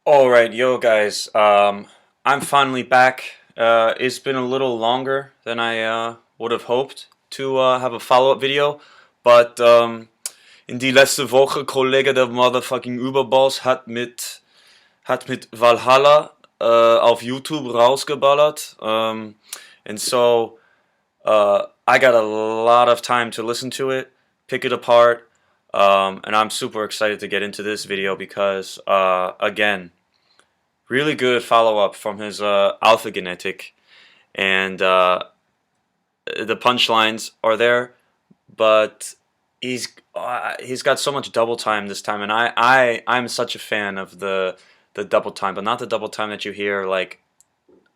Alright, yo guys, I'm finally back. It's been a little longer than I would have hoped to have a follow-up video, but in die letzte Woche Kollege der motherfucking Überboss hat mit Valhalla auf YouTube rausgeballert. And so I got a lot of time to listen to it, pick it apart, and I'm super excited to get into this video because, again, really good follow-up from his Alphagene, and the punchlines are there, but he's got so much double time this time, and I'm such a fan of the double time, but not the double time that you hear like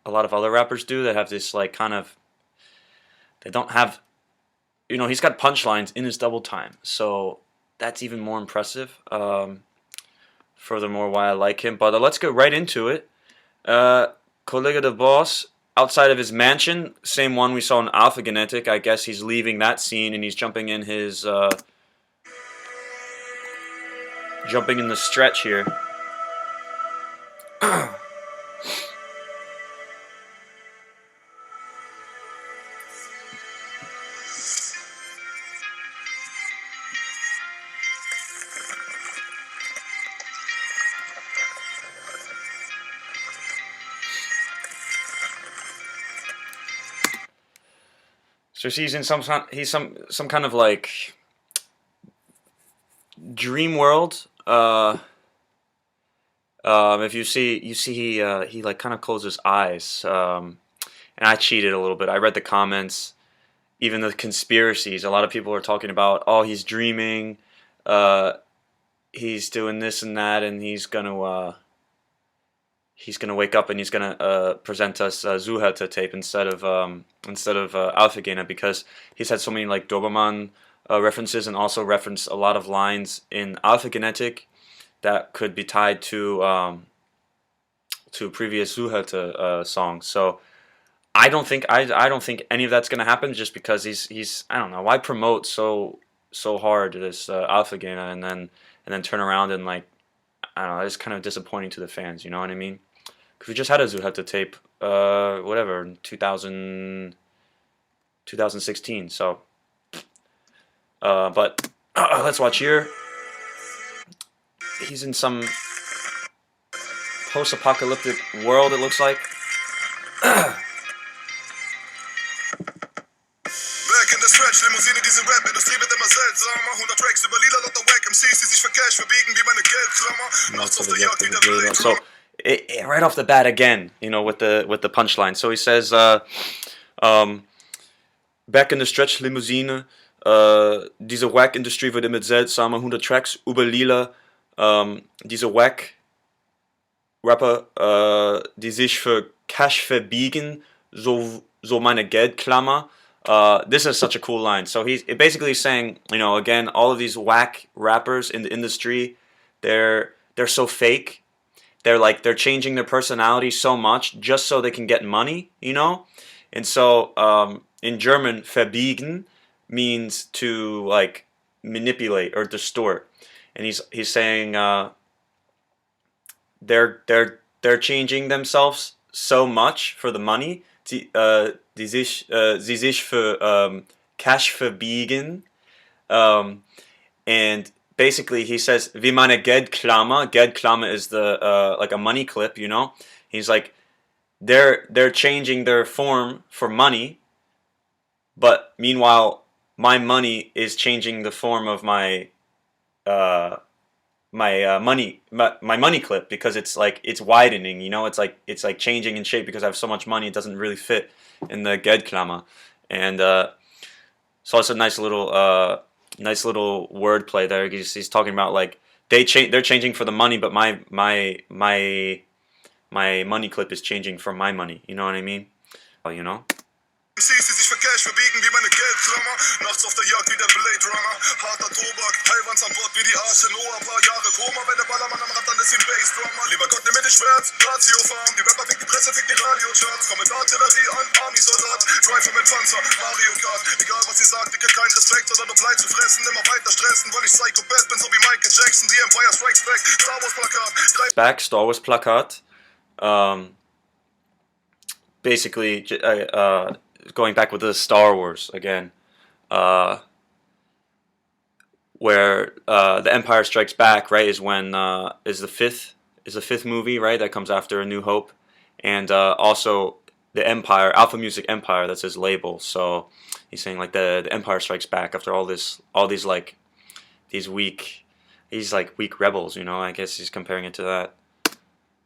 a lot of other rappers do that have this like kind of they don't have he's got punchlines in his double time, so that's even more impressive. Furthermore, why I like him, but let's get right into it. Kollegah the boss outside of his mansion, same one we saw in Alphagene. I guess he's leaving that scene and he's jumping in his jumping in the stretch here. So he's in some kind of like dream world. If you see he like kind of closed his eyes. And I cheated a little bit. I read the comments, even the conspiracies. A lot of people are talking about, oh, he's dreaming, he's doing this and that, and he's gonna wake up and he's gonna present us Zuhata tape instead of Alphagene, because he's had so many like Doberman references, and also referenced a lot of lines in Alphagene that could be tied to previous Zuhata songs. So I don't think any of that's gonna happen, just because he's I don't know, why promote so hard this Alphagene and then turn around and like, I don't know, it's kind of disappointing to the fans, you know what I mean? Because we just had a Zuhata tape, whatever, in 2016. So, but let's watch here. He's in some post-apocalyptic world, it looks like. Back in the stretch, Limousine, diese Rap-Industrie wird immer seltsamer. 100 Tracks über lila lauter Wack MCs, die sich für Cash verbiegen wie meine Geldklammer. Nachts auf der Jagd wie der Blade. So, right off the bat again, with the punchline. So he says, back in the stretch Limousine, diese Wack-Industrie wird immer seltsamer. 100 Tracks über lila, diese Wack-Rapper, die sich für Cash verbiegen, so meine Geldklammer. This is such a cool line. So he's basically saying, again, all of these whack rappers in the industry, they're so fake. They're changing their personality so much just so they can get money, And so in German, verbiegen means to like manipulate or distort. And he's saying they're changing themselves so much for the money. Sie sich für Cash verbiegen, and basically he says wie meine Geldklammer. Geldklammer is the like a money clip, He's like they're changing their form for money, but meanwhile my money is changing the form of my money clip, because it's like it's widening, it's like changing in shape because I have so much money it doesn't really fit in the Geldklammer. And so it's a nice little wordplay there. He's talking about like they're changing for the money, but my money clip is changing for my money, you know what I mean? MCs, die sich für Cash verbiegen wie meine Geldklammer. Nachts auf der Jagd wie der Blade Runner. Harter Tobak, Taiwans an Bord wie die Arche Noah. Paar Jahre Koma, wenn der Ballermann am Rad, dann ist ihn Bassdrummer. Lieber Gott, nimm mir den Schwert, Ratio fahren. Die Rapper fickt die Presse, fickt die Radiocharts. Komm mit Artillerie an, Army-Soldat. Driver mit Panzer, Mario Kart. Egal was ihr sagt, dicke, kein Respekt, sondern nur Blei zu fressen. Immer weiter stressen, weil ich Psychopath bin, so wie Michael Jackson. Die Empire Strikes Back, Star Wars Plakat. 3 back Star Wars plakat. Basically, going back with the Star Wars again, where the Empire Strikes Back, right, is when is the fifth movie, right, that comes after A New Hope, and also the Empire, Alpha Music Empire, that's his label. So he's saying like the Empire Strikes Back after all these like these weak rebels, you know. I guess he's comparing it to that.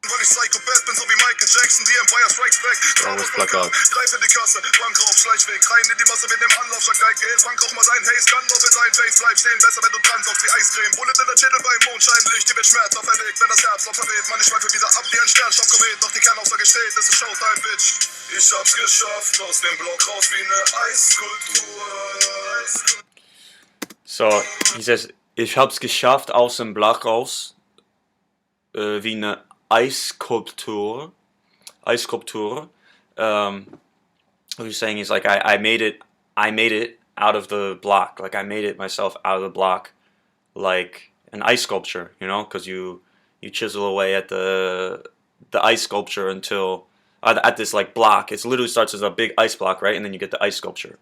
Weil ich Psychopath bin, so wie Michael Jackson, die Empire Strikes Back. Star Wars Plakat. Greif in die Kasse, Bankraub, Schleichweg, rein in die Masse mit dem Anlauf, schlag gleich Geld. Bank auch mal dein Haze, Gun auf in dein Face, bleib stehen, besser wenn du dran saugst wie Eiscreme. Bullet in der Schädel beim Mondscheinlicht, die wird schmerzhaft verlegt, wenn das Herz noch verweht. Mann, ich schweife wieder ab wie ein Sternstaubkomet, doch die Kernaussage steht, es ist Showtime, Bitch. Ich hab's geschafft, aus dem Block raus wie eine Eisskulptur. So, he says, ich hab's geschafft aus dem Block raus, wie eine Eisskulptur. What he's saying is like I made it out of the block. Like I made it myself out of the block, like an ice sculpture, you know, because you chisel away at the ice sculpture until at this like block. It literally starts as a big ice block, right, and then you get the ice sculpture.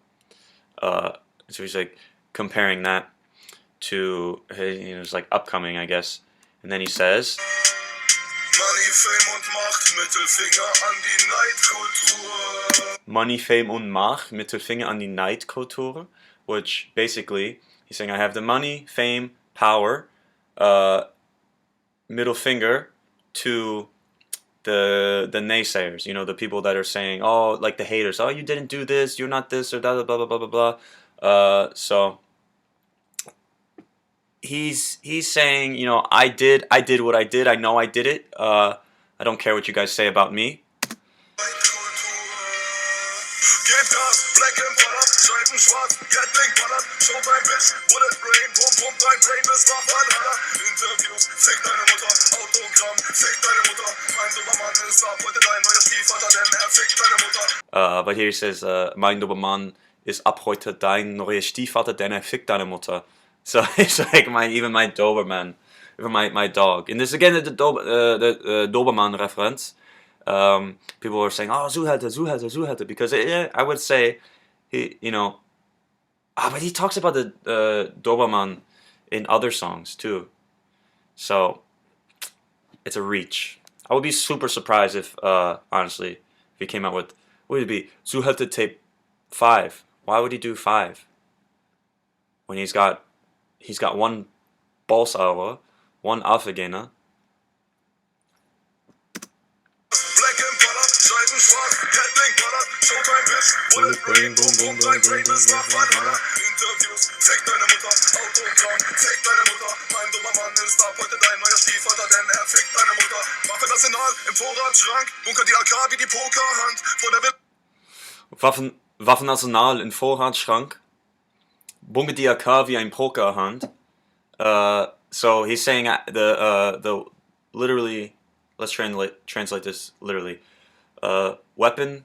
So he's like comparing that to, you know, it's like upcoming, I guess. And then he says, Money, Fame und Macht, Mittelfinger an die Neidkultur. Money, Fame und Macht, Mittelfinger an die Neidkultur, which basically he's saying I have the money, fame, power, middle finger to the naysayers, you know, the people that are saying, oh, like the haters, oh, you didn't do this, you're not this, or blah blah blah blah blah blah. So he's saying, you know, I did what I did. I know I did it. I don't care what you guys say about me. But here he says, mein Dobermann ist ab heute dein neuer Stiefvater, denn er fickt deine Mutter. So it's like even my Doberman, even my dog. And this again the Doberman reference. People are saying, oh, Zuhälter, because I would say he, you know, but he talks about the Doberman in other songs too. So it's a reach. I would be super surprised if, honestly, if he came out with, what would it be? Zuhälter tape 5. Why would he do 5? When he's got one Balsauer, one Alphagene. Waffenarsenal in Vorratsschrank. Bunker die AK wie ein Pokerhand. So he's saying the literally, let's translate this literally. Weapon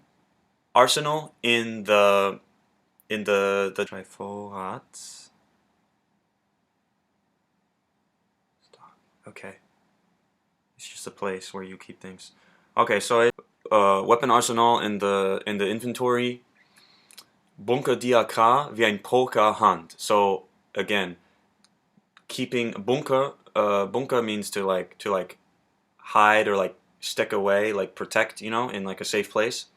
arsenal in the Vorrats. Okay, it's just a place where you keep things. Okay, so weapon arsenal in the inventory. Bunker die AK wie ein Pokerhand. So again, keeping bunker. Bunker means to hide or like stick away, like protect, you know, in like a safe place.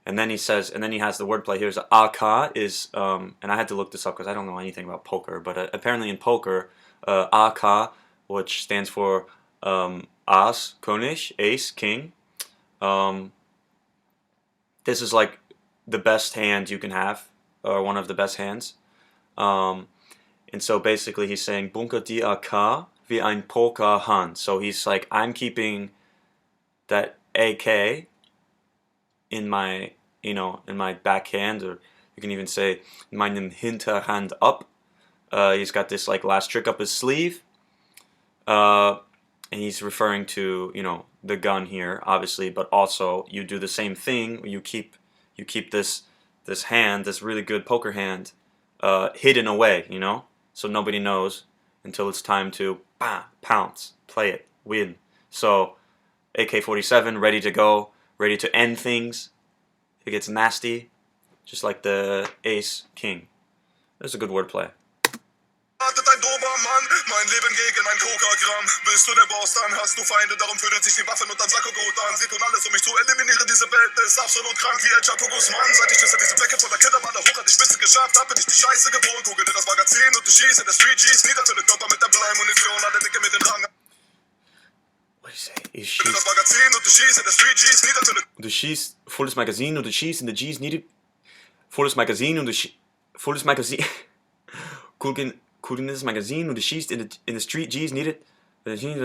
And then he says, and then he has the wordplay here. AK is, and I had to look this up because I don't know anything about poker, but apparently in poker, AK, which stands for As, König, Ace, King. This is like the best hand you can have, or one of the best hands. And so basically he's saying Bunker die AK wie ein Pokerhand. So he's like, I'm keeping that AK in my, you know, in my backhand, or you can even say in meinem Hinterhand up. He's got this like last trick up his sleeve. And he's referring to, you know, the gun here, obviously, but also you do the same thing. You keep this hand, this really good poker hand, hidden away, you know, so nobody knows until it's time to pounce, play it, win, So AK-47, ready to go, ready to end things. It gets nasty, just like the Ace King. That's a good wordplay. Wartet ein Dobermann, mein Leben gegen ein Kokagramm. Bist du der Boss, dann hast du Feinde, darum fühlen sich die Waffen und dann Sakko gut an. Sie tun alles, um mich zu eliminieren, diese Welt ist absolut krank wie El Chapo Guzman. Seit ich diese Blecke voller Kinder mal hoch an die Spitze geschafft hab, bin ich die Scheiße gewohnt. Gucke dir das Magazin und du schießt in der Street G's, niedertöne Körper mit der Bleimunition, alle Dicke mit den Rang. What do you say? Das Magazin und du schießt in der Street G's, niedertöne. Du schießt volles Magazin und du schießt in der G's nieder. Volles Magazin und du volles Magazin. Coolness Magazin und du schießt in der Street G's nieder. Die Spitze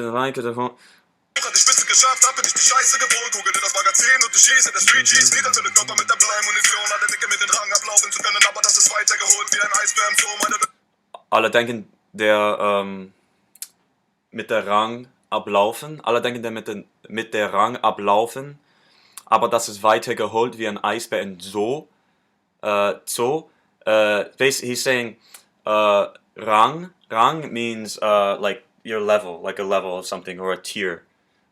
geschafft hab, bin ich die Scheiße gewohnt. Gucke dir das Magazin und du schießt in der Street G's, niedertöne Körper mit der Bleimunition, alle Dicke mit den Rang ablaufen zu können, aber das ist weitergeholt wie ein Eisbär im Zoo. Alle denken, der mit der Rang ablaufen. Alle denken, der mit der Rang ablaufen. Aber das ist weitergeholt wie ein Eisbär in Zoo. Basically, he's saying rang means like your level, like a level of something or a tier.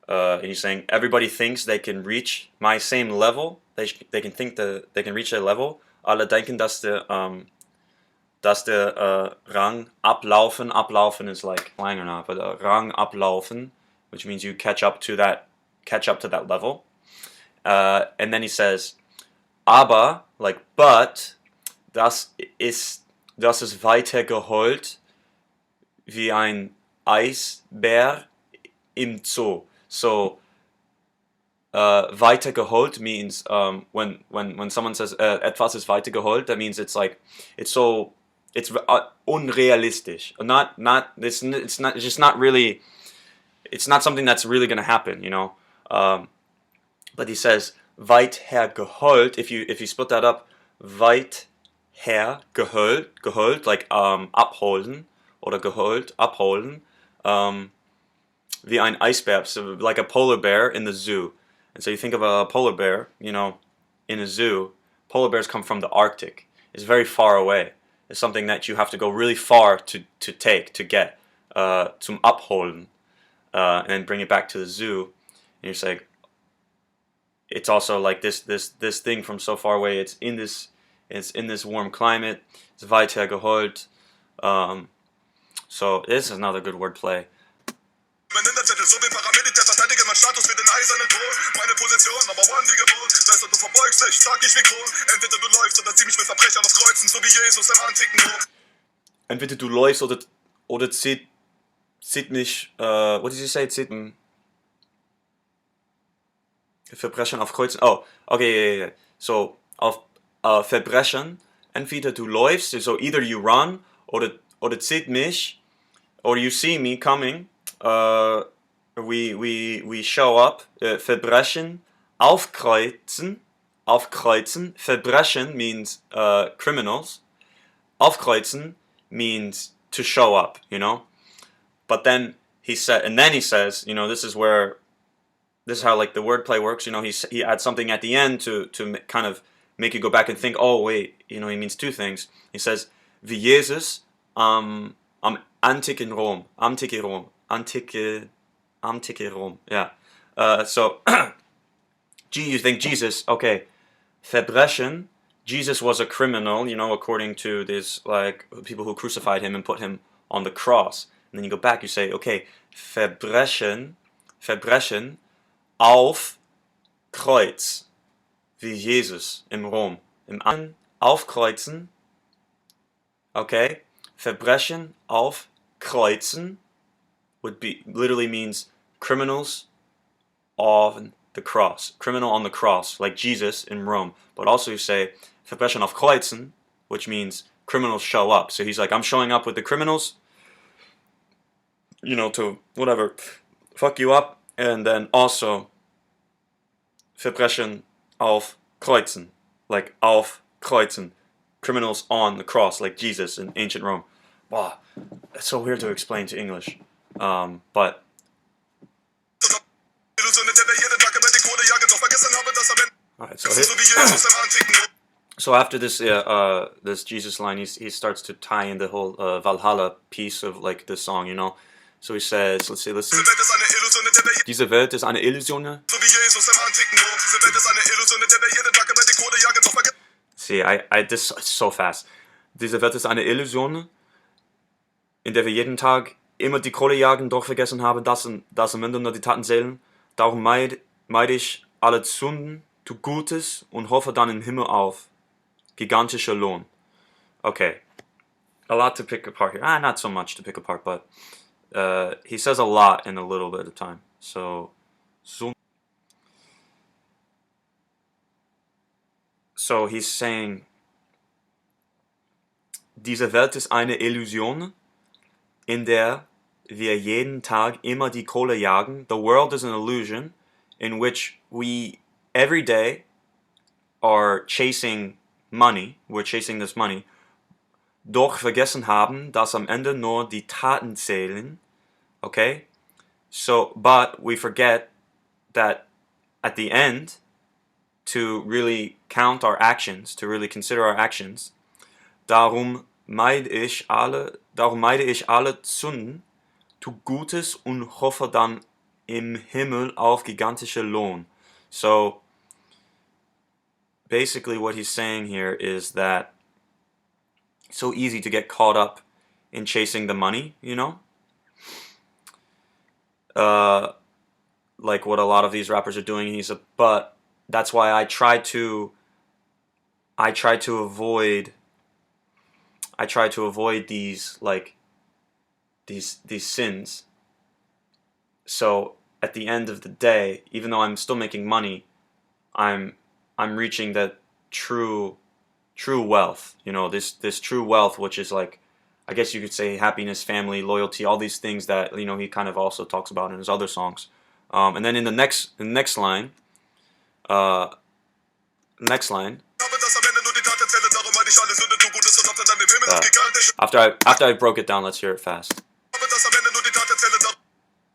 And he's saying everybody thinks they can reach my same level. They can think that they can reach a level. Alle denken, dass der Rang ablaufen is like flying or not, but Rang ablaufen, which means you catch up to that level. And then he says, aber, like, but, das ist weitergeholt wie ein Eisbär im Zoo. So, weitergeholt means when someone says etwas ist weitergeholt, that means it's like it's unrealistisch. It's not something that's really gonna happen, you know. But he says weit hergeholt. If you split that up, weit hergeholt, like abholen oder geholt, abholen, wie ein Eisbär, so like a polar bear in the zoo. And so you think of a polar bear, you know, in a zoo. Polar bears come from the Arctic. It's very far away. It's something that you have to go really far to get, zum abholen, and then bring it back to the zoo. And you're saying, it's also like this thing from so far away. It's in this warm climate. It's weit hergeholt. So this is another good wordplay. Mein Hinterzettel, so wie Paramilitär, verteidige mein Status wie den eisernen Thron. Meine Position, aber one wie gewohnt. Besser du verbeugst dich, sag ich wie Kron. Entweder du läufst oder zieh mich mit Verbrechern auf Kreuzen, so wie Jesus im antiken Rom. Entweder du läufst oder zieht mich, what did you say, zieht Verbrechen auf Kreuzen. Oh, okay, yeah. So, auf Verbrechen, entweder du läufst, so either you run, oder zieht mich, or you see me coming, we show up, Verbrechen, aufkreuzen, Verbrechen means criminals, aufkreuzen means to show up, you know. But then he says, you know, this is how like the wordplay works, you know. He adds something at the end to kind of make you go back and think, oh wait, you know, he means two things. He says, wie Jesus am antiken Rom, antike Rom, yeah. So you think Jesus, okay, Verbrechen, Jesus was a criminal, you know, according to this, like, people who crucified him and put him on the cross. And then you go back, you say, okay, Verbrechen auf Kreuz, wie Jesus im Rom. Im Aufkreuzen, okay, Verbrechen auf Kreuzen literally means criminals on the cross, criminal on the cross, like Jesus in Rome. But also you say Verbrechen auf Kreuzen, which means criminals show up. So he's like, I'm showing up with the criminals, you know, to whatever, fuck you up. And then also Verbrechen auf Kreuzen, like auf Kreuzen, criminals on the cross, like Jesus in ancient Rome. Wow, that's so weird to explain to English, but alright, so after this this Jesus line, he starts to tie in the whole Valhalla piece of like this song, you know. So he says, let's see, listen. Diese Welt ist eine Illusion, in der wir Diese Welt ist eine Illusion. so wie Jesus im antiken Rom. Diese Welt ist eine Illusion, in der wir jeden Tag über die Kohle jagen, doch vergessen. See, this is so fast. Diese Welt ist eine Illusion, in der wir jeden Tag immer die Kohle jagen, doch vergessen haben, dass am Ende nur die Taten zählen. Darum meide ich alle Sünden, tu Gutes und hoffe dann im Himmel auf. Gigantischer Lohn. Okay. A lot to pick apart here. Not so much to pick apart, but he says a lot in a little bit of time. So he's saying, diese Welt ist eine Illusion, in der wir jeden Tag immer die Kohle jagen. The world is an illusion in which we every day are chasing money. We're chasing this money. Doch vergessen haben, dass am Ende nur die Taten zählen. Okay? So, but we forget that at the end, to really count our actions, to really consider our actions, darum meide ich alle Sünden, tu Gutes und hoffe dann im Himmel auf gigantische Lohn. So, basically what he's saying here is that it's so easy to get caught up in chasing the money, you know? Like what a lot of these rappers are doing. But that's why I try to avoid these these sins. So at the end of the day, even though I'm still making money, I'm reaching that true wealth, you know, this true wealth, which is like, I guess you could say happiness, family, loyalty, all these things that, you know, he kind of also talks about in his other songs. And then in the next line, after I broke it down, let's hear it fast.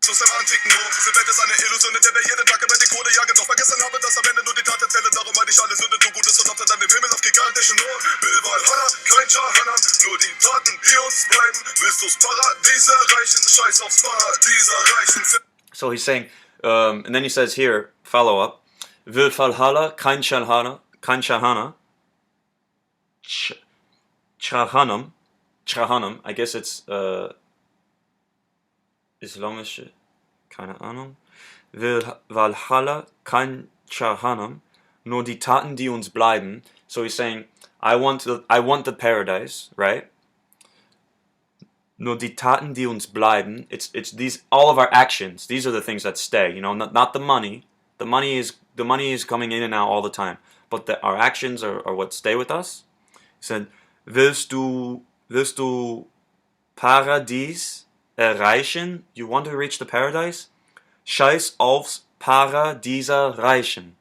Diese Welt ist eine Illusion, in der wir jeden Tag über die Kohle jagen, doch vergessen habe, dass am Ende nur die Taten zählen. Darum meide ich alle Sünde, tu Gutes und hoffe dann im Himmel auf gigantischen Lohn. Will Valhalla, kein Schahannam, nur die Taten, die uns bleiben. Willst du's Paradies erreichen, scheiß aufs Paradies erreichen. So he's saying, and then he says here, follow up, Will Valhalla, kein Shahana, Chrahanam, I guess it's islamische, keine Ahnung. Will Valhalla, kein Chrahanam, nur die Taten, die uns bleiben. So he's saying, I want the paradise, right? Nur die Taten, die uns bleiben. It's these, all of our actions. These are the things that stay. You know, not the money. The money is coming in and out all the time. But our actions are what stay with us. He said, willst du Paradies erreichen? You want to reach the paradise? Scheiß aufs Paradies erreichen.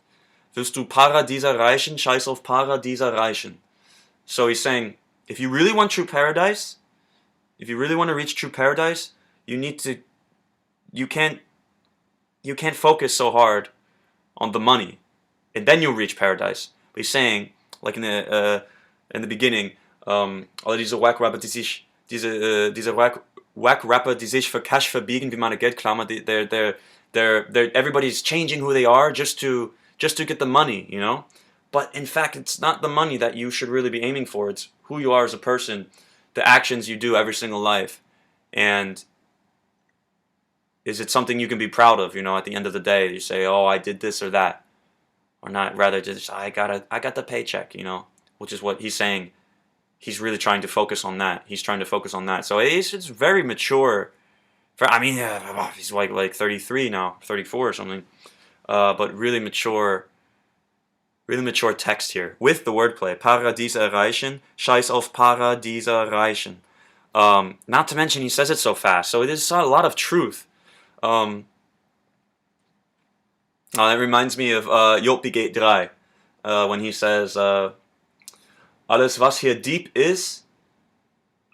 Willst du Paradies erreichen? Scheiß auf Paradies erreichen. So he's saying, if you really want true paradise, if you really want to reach true paradise, you can't focus so hard on the money, and then you'll reach paradise. But he's saying, like in the beginning, alle diese Wack-Rapper, die sich für Cash verbiegen, wie meine Geldklammer, they're everybody's changing who they are just to get the money, you know. But in fact, it's not the money that you should really be aiming for. It's who you are as a person, the actions you do every single life, and is it something you can be proud of? You know, at the end of the day, you say, "Oh, I did this or that," or not. Rather, just I got the paycheck. You know, which is what he's saying. He's really trying to focus on that. He's trying to focus on that. So it's very mature. He's like 33 now, 34 or something. But really mature text here with the wordplay. Paradies erreichen, scheiß auf Paradies erreichen. Not to mention he says it so fast. So it is a lot of truth. That reminds me of Jopi Gate 3, when he says, alles was hier deep ist,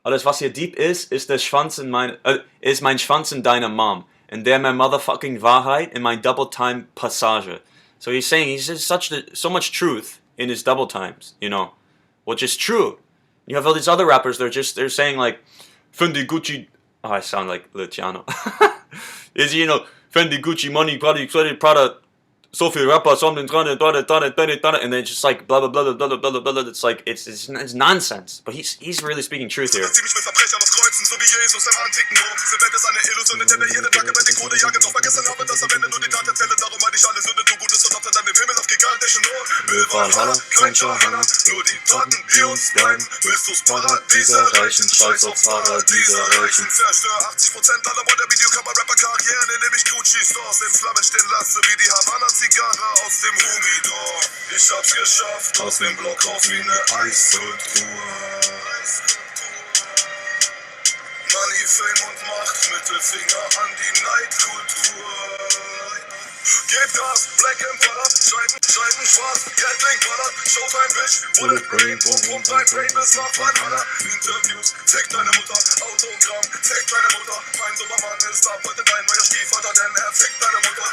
ist der Schwanz ist mein Schwanz in deiner Mom, and der my motherfucking Wahrheit in my double time Passage. So he's saying, he says so much truth in his double times, you know, which is true. You have all these other rappers, they're saying like, find die Gucci Oh, I sound like Luciano. Is, you know, Fendi, Gucci, money, Prada, so viel Rapper, something, and then it's just like blah blah blah blah blah blah blah blah. It's like it's nonsense. But he's really speaking truth here. Ziemlich mit Verbrechern auf Kreuzen, so wie Jesus im antiken Rom. Diese Welt ist eine Illusion, in der wir jeden Tag über die Kohle jagen. Doch vergessen haben, dass am Ende nur die Tat erzählen. Darum meine ich alle Sünde, du Gutes und dann im Himmel auf gigantischen Ohren. Will Valhalla, kein Johanna, nur die Taten, die uns bleiben. Willst du's Paradies erreichen, scheiß auf Paradies erreichen. Zerstör 80% aller Modern-Videokammer-Rapper-Karrieren, indem ich Gucci-Stores in Flammen stehen lasse, wie die Havanna-Zigarre aus dem Humidor. Ich hab's geschafft, aus dem Block raus wie ne Eiskultur. Money, Fame und Macht, Mittelfinger an die Neidkultur. Gebt Gas, Black Empire, Scheiben schwarz, Gatling ballert, Showtime Bitch, Bullet Brain, Pump dein Brain bis nach Valhalla. Interviews, tag deine Mutter, Autogramm, tag deine Mutter. Mein Supermann ist ab heute dein neuer Stiefvater, denn er fickt deine Mutter.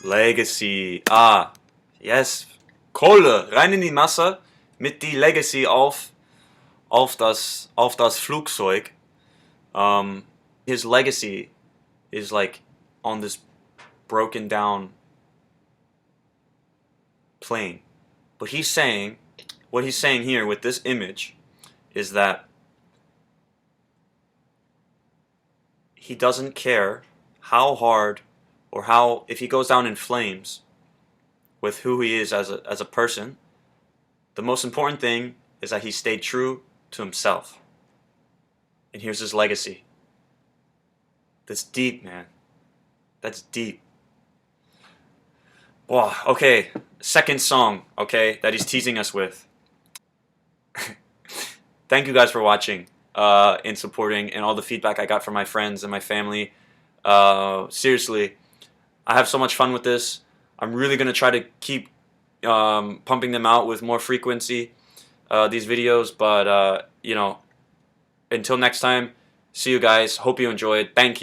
Legacy. Ah, yes. Kohle, rein in die Masse mit die Legacy auf das Flugzeug. His legacy is like on this broken down plane. But what he's saying here with this image is that he doesn't care how hard or how, if he goes down in flames with who he is as a person, the most important thing is that he stayed true to himself. And here's his legacy. That's deep, man. That's deep. Wow, okay. Second song, okay, that he's teasing us with. Thank you guys for watching and supporting and all the feedback I got from my friends and my family. Seriously, I have so much fun with this. I'm really going to try to keep pumping them out with more frequency, these videos. But, you know, until next time, see you guys. Hope you enjoyed. Thank you.